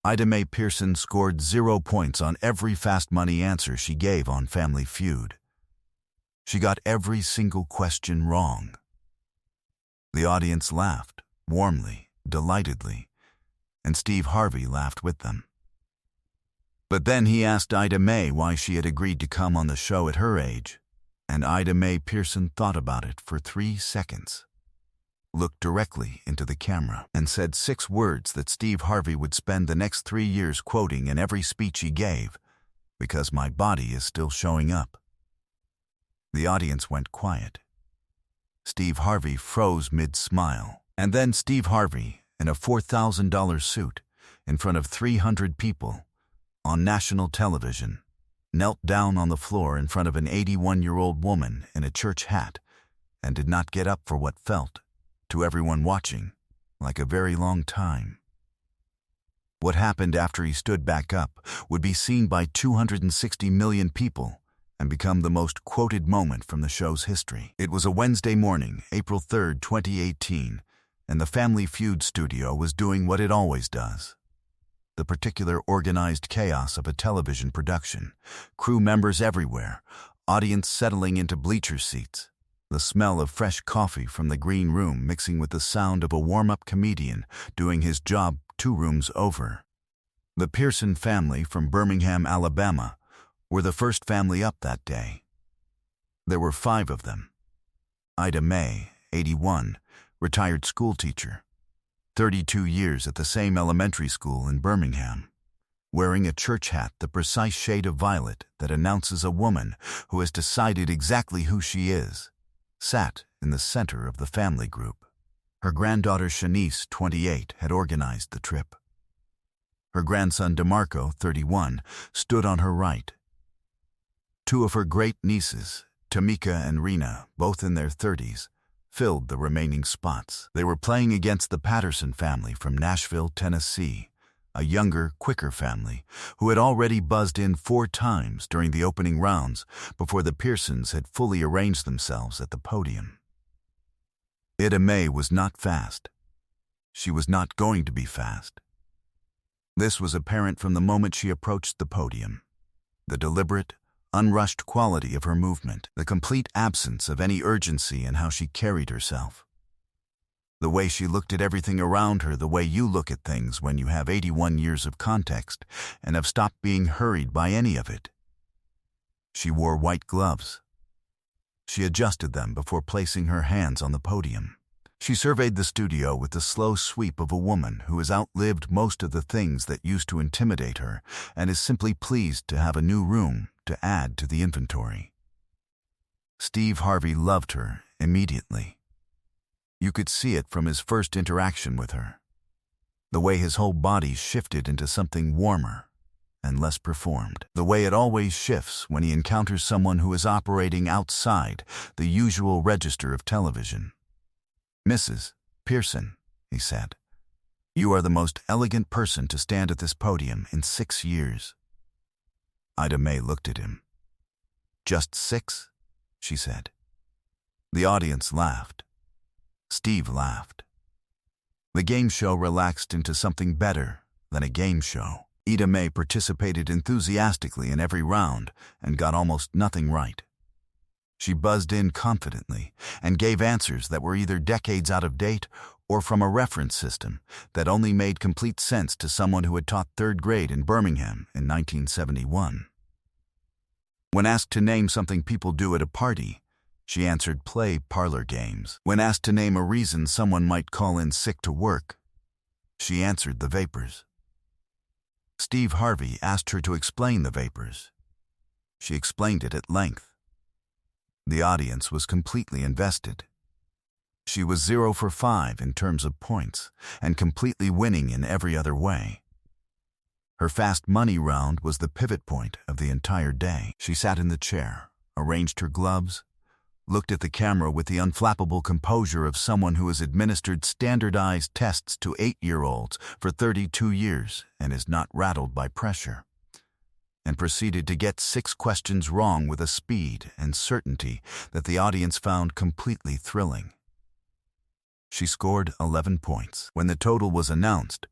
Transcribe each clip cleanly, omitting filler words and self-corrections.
Ida Mae Pearson scored 0 points on every Fast Money answer she gave on Family Feud. She got every single question wrong. The audience laughed, warmly, delightedly, and Steve Harvey laughed with them. But then he asked Ida Mae why she had agreed to come on the show at her age, and Ida Mae Pearson thought about it for 3 seconds, looked directly into the camera, and said 6 words that Steve Harvey would spend the next 3 years quoting in every speech he gave, "Because my body is still showing up." The audience went quiet. Steve Harvey froze mid-smile, and then Steve Harvey, in a $4,000 suit, in front of 300 people, on national television, knelt down on the floor in front of an 81-year-old woman in a church hat and did not get up for what felt, to everyone watching, like a very long time. What happened after he stood back up would be seen by 260 million people and become the most quoted moment from the show's history. It was a Wednesday morning, April 3rd, 2018, and the Family Feud studio was doing what it always does. The particular organized chaos of a television production, crew members everywhere, audience settling into bleacher seats, the smell of fresh coffee from the green room mixing with the sound of a warm-up comedian doing his job 2 rooms over. The Pearson family from Birmingham, Alabama, were the first family up that day. There were 5 of them. Ida Mae, 81, retired schoolteacher, 32 years at the same elementary school in Birmingham, wearing a church hat the precise shade of violet that announces a woman who has decided exactly who she is, sat in the center of the family group. Her granddaughter Shanice, 28, had organized the trip. Her grandson DeMarco, 31, stood on her right. 2 of her great-nieces, Tamika and Rena, both in their 30s, filled the remaining spots. They were playing against the Patterson family from Nashville, Tennessee, a younger, quicker family who had already buzzed in 4 times during the opening rounds before the Pearsons had fully arranged themselves at the podium. Ida Mae was not fast. She was not going to be fast. This was apparent from the moment she approached the podium. The deliberate, unrushed quality of her movement, the complete absence of any urgency in how she carried herself. The way she looked at everything around her, the way you look at things when you have 81 years of context and have stopped being hurried by any of it. She wore white gloves. She adjusted them before placing her hands on the podium. She surveyed the studio with the slow sweep of a woman who has outlived most of the things that used to intimidate her and is simply pleased to have a new room to add to the inventory. Steve Harvey loved her immediately. You could see it from his first interaction with her, the way his whole body shifted into something warmer and less performed, the way it always shifts when he encounters someone who is operating outside the usual register of television. "Mrs. Pearson," he said, "you are the most elegant person to stand at this podium in 6 years." Ida Mae looked at him. "Just 6?" she said. The audience laughed. Steve laughed. The game show relaxed into something better than a game show. Ida Mae participated enthusiastically in every round and got almost nothing right. She buzzed in confidently and gave answers that were either decades out of date or from a reference system that only made complete sense to someone who had taught 3rd grade in Birmingham in 1971. When asked to name something people do at a party, she answered play parlor games. When asked to name a reason someone might call in sick to work, she answered the vapors. Steve Harvey asked her to explain the vapors. She explained it at length. The audience was completely invested. She was 0 for 5 in terms of points and completely winning in every other way. Her Fast Money round was the pivot point of the entire day. She sat in the chair, arranged her gloves, looked at the camera with the unflappable composure of someone who has administered standardized tests to 8-year-olds for 32 years and is not rattled by pressure, and proceeded to get 6 questions wrong with a speed and certainty that the audience found completely thrilling. She scored 11 points. When the total was announced,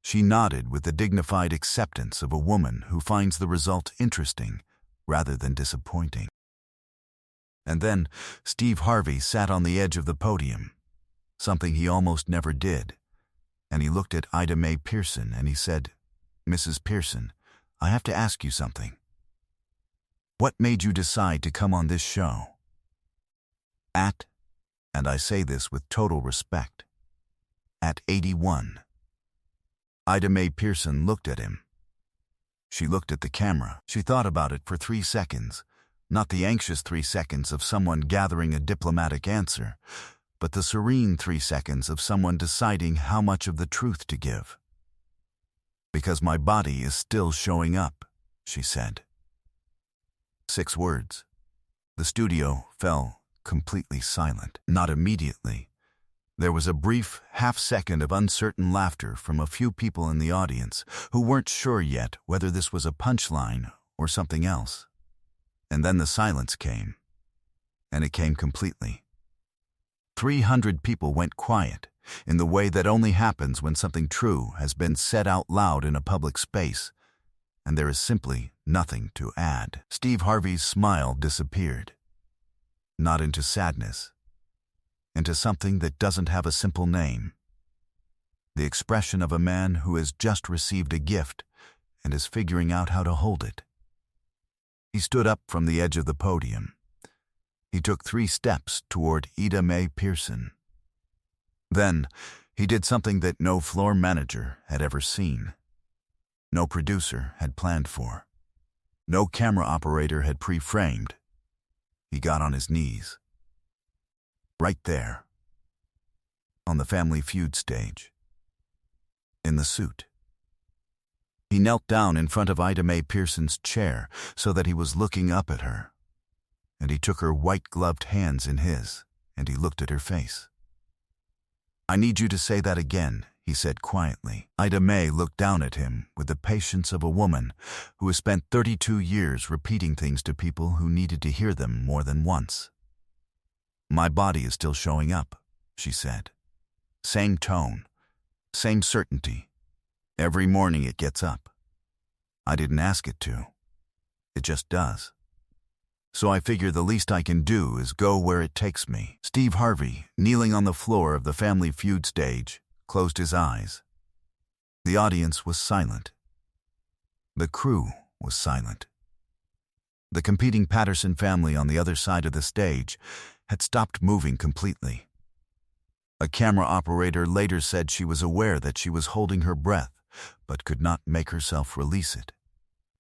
She nodded with the dignified acceptance of a woman who finds the result interesting rather than disappointing. And then Steve Harvey sat on the edge of the podium, something he almost never did, and he looked at Ida Mae Pearson and he said, "Mrs. Pearson, I have to ask you something. What made you decide to come on this show?" And I say this with total respect, at 81. Ida Mae Pearson looked at him. She looked at the camera. She thought about it for 3 seconds, not the anxious 3 seconds of someone gathering a diplomatic answer, but the serene 3 seconds of someone deciding how much of the truth to give. "Because my body is still showing up," she said. 6 words. The studio fell completely silent. Not immediately. There was a brief half-second of uncertain laughter from a few people in the audience who weren't sure yet whether this was a punchline or something else. And then the silence came. And it came completely. 300 people went quiet, in the way that only happens when something true has been said out loud in a public space, and there is simply nothing to add. Steve Harvey's smile disappeared. Not into sadness, into something that doesn't have a simple name. The expression of a man who has just received a gift and is figuring out how to hold it. He stood up from the edge of the podium. He took 3 steps toward Ida Mae Pearson. Then, he did something that no floor manager had ever seen. No producer had planned for. No camera operator had pre-framed. He got on his knees. Right there. On the Family Feud stage. In the suit. He knelt down in front of Ida Mae Pearson's chair so that he was looking up at her. And he took her white-gloved hands in his, and he looked at her face. "I need you to say that again," he said quietly. Ida Mae looked down at him with the patience of a woman who has spent 32 years repeating things to people who needed to hear them more than once. "My body is still showing up," she said. Same tone, same certainty. Every morning it gets up. I didn't ask it to. It just does. So I figure the least I can do is go where it takes me. Steve Harvey, kneeling on the floor of the Family Feud stage, closed his eyes. The audience was silent. The crew was silent. The competing Patterson family on the other side of the stage had stopped moving completely. A camera operator later said she was aware that she was holding her breath, but could not make herself release it.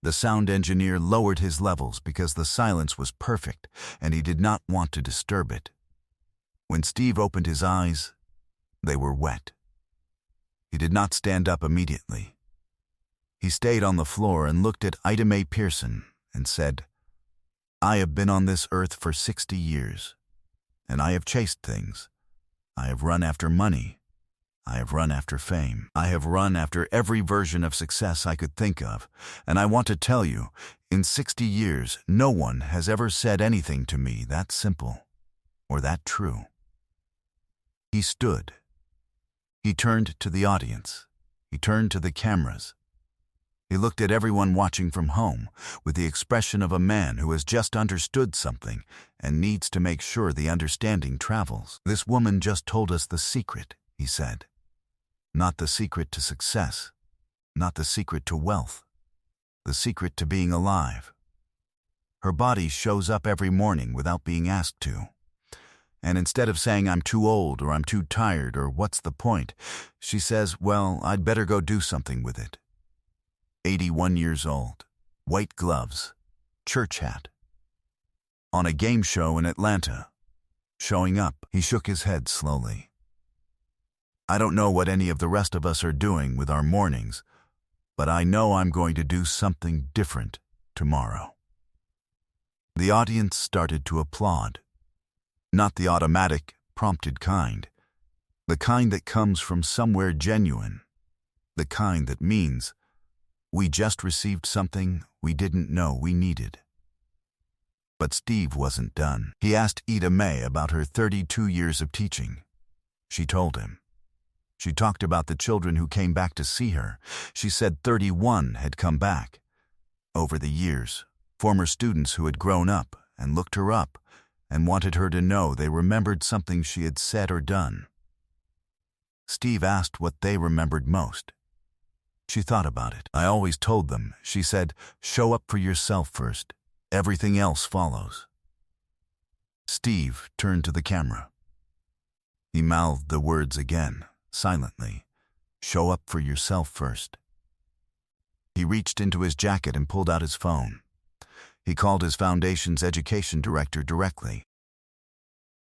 The sound engineer lowered his levels because the silence was perfect and he did not want to disturb it. When Steve opened his eyes, they were wet. He did not stand up immediately. He stayed on the floor and looked at Ida Mae Pearson and said, "I have been on this earth for 60 years, and I have chased things. I have run after money. I have run after fame. I have run after every version of success I could think of, and I want to tell you, in 60 years, no one has ever said anything to me that simple or that true." He stood. He turned to the audience. He turned to the cameras. He looked at everyone watching from home with the expression of a man who has just understood something and needs to make sure the understanding travels. "This woman just told us the secret," he said. "Not the secret to success, not the secret to wealth, the secret to being alive. Her body shows up every morning without being asked to. And instead of saying I'm too old or I'm too tired or what's the point, she says, well, I'd better go do something with it." 81 years old, white gloves, church hat. On a game show in Atlanta, showing up, he shook his head slowly. "I don't know what any of the rest of us are doing with our mornings, but I know I'm going to do something different tomorrow." The audience started to applaud. Not the automatic, prompted kind. The kind that comes from somewhere genuine. The kind that means, we just received something we didn't know we needed. But Steve wasn't done. He asked Ida Mae about her 32 years of teaching. She told him. She talked about the children who came back to see her. She said 31 had come back. Over the years, former students who had grown up and looked her up and wanted her to know they remembered something she had said or done. Steve asked what they remembered most. She thought about it. I always told them, she said, show up for yourself first. Everything else follows. Steve turned to the camera. He mouthed the words again, silently. Show up for yourself first. He reached into his jacket and pulled out his phone. He called his foundation's education director directly.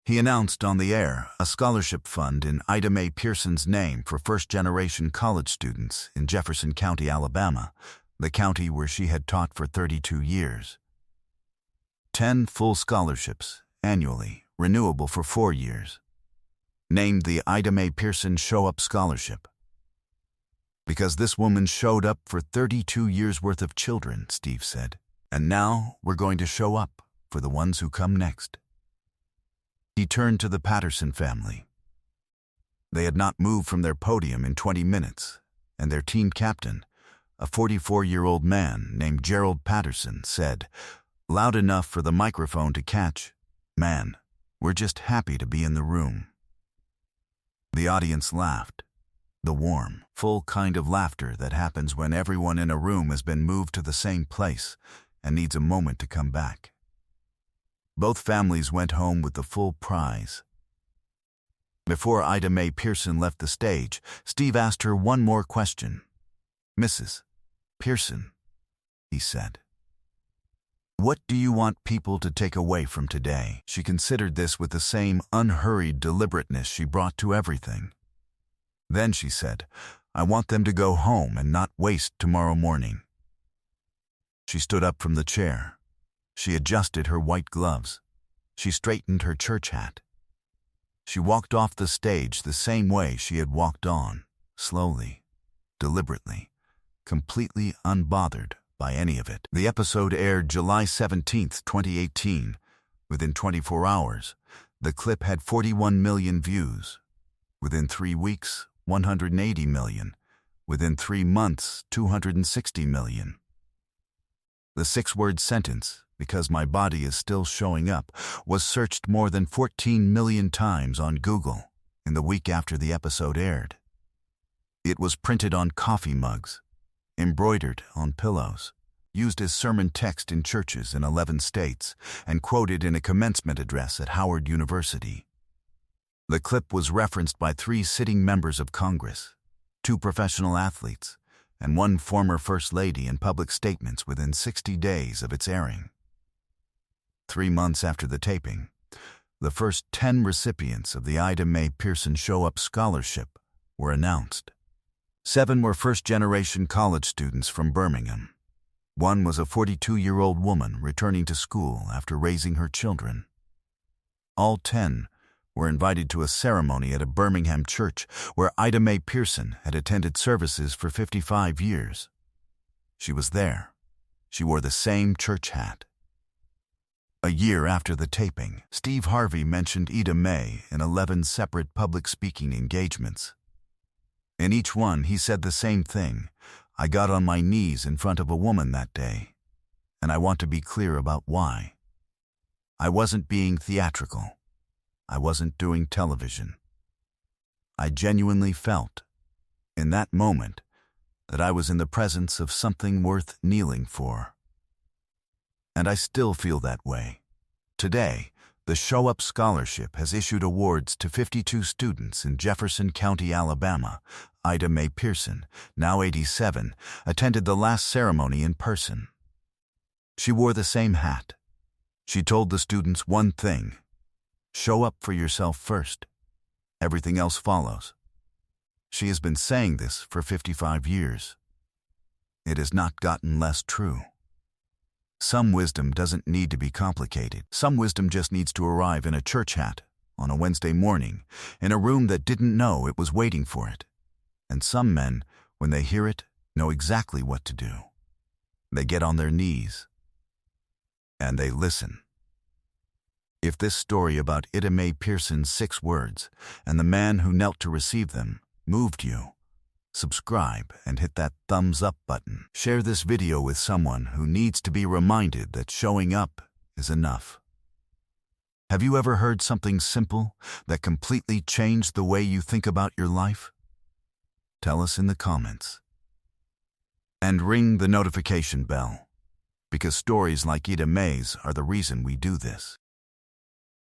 He announced on the air a scholarship fund in Ida Mae Pearson's name for first-generation college students in Jefferson County, Alabama, the county where she had taught for 32 years. 10 full scholarships, annually, renewable for 4 years. Named the Ida Mae Pearson Show Up Scholarship. Because this woman showed up for 32 years' worth of children, Steve said. And now we're going to show up for the ones who come next. He turned to the Patterson family. They had not moved from their podium in 20 minutes, and their team captain, a 44-year-old man named Gerald Patterson, said, loud enough for the microphone to catch, "Man, we're just happy to be in the room." The audience laughed, the warm, full kind of laughter that happens when everyone in a room has been moved to the same place and needs a moment to come back. Both families went home with the full prize. Before Ida Mae Pearson left the stage, Steve asked her one more question. "Mrs. Pearson," he said, "what do you want people to take away from today?" She considered this with the same unhurried deliberateness she brought to everything. Then she said, "I want them to go home and not waste tomorrow morning." She stood up from the chair. She adjusted her white gloves. She straightened her church hat. She walked off the stage the same way she had walked on, slowly, deliberately, completely unbothered by any of it. The episode aired July 17th, 2018. Within 24 hours, the clip had 41 million views. Within 3 weeks, 180 million. Within 3 months, 260 million. The 6-word sentence, "because my body is still showing up," was searched more than 14 million times on Google in the week after the episode aired. It was printed on coffee mugs, embroidered on pillows, used as sermon text in churches in 11 states, and quoted in a commencement address at Howard University. The clip was referenced by 3 sitting members of Congress, 2 professional athletes, and 1 former First Lady in public statements within 60 days of its airing. 3 months after the taping, the first 10 recipients of the Ida Mae Pearson Show Up Scholarship were announced. 7 were first-generation college students from Birmingham. 1 was a 42-year-old woman returning to school after raising her children. All 10 were invited to a ceremony at a Birmingham church where Ida Mae Pearson had attended services for 55 years. She was there. She wore the same church hat. A year after the taping, Steve Harvey mentioned Ida Mae in 11 separate public speaking engagements. In each one, he said the same thing. "I got on my knees in front of a woman that day, and I want to be clear about why. I wasn't being theatrical. I wasn't doing television. I genuinely felt, in that moment, that I was in the presence of something worth kneeling for. And I still feel that way. Today, the Show Up Scholarship has issued awards to 52 students in Jefferson County, Alabama. Ida Mae Pearson, now 87, attended the last ceremony in person. She wore the same hat. She told the students one thing: show up for yourself first. Everything else follows. She has been saying this for 55 years. It has not gotten less true. Some wisdom doesn't need to be complicated. Some wisdom just needs to arrive in a church hat on a Wednesday morning in a room that didn't know it was waiting for it. And some men, when they hear it, know exactly what to do. They get on their knees and they listen. If this story about Ida Mae Pearson's 6 words and the man who knelt to receive them moved you, subscribe and hit that thumbs up button. Share this video with someone who needs to be reminded that showing up is enough. Have you ever heard something simple that completely changed the way you think about your life? Tell us in the comments. And ring the notification bell, because stories like Ida May's are the reason we do this.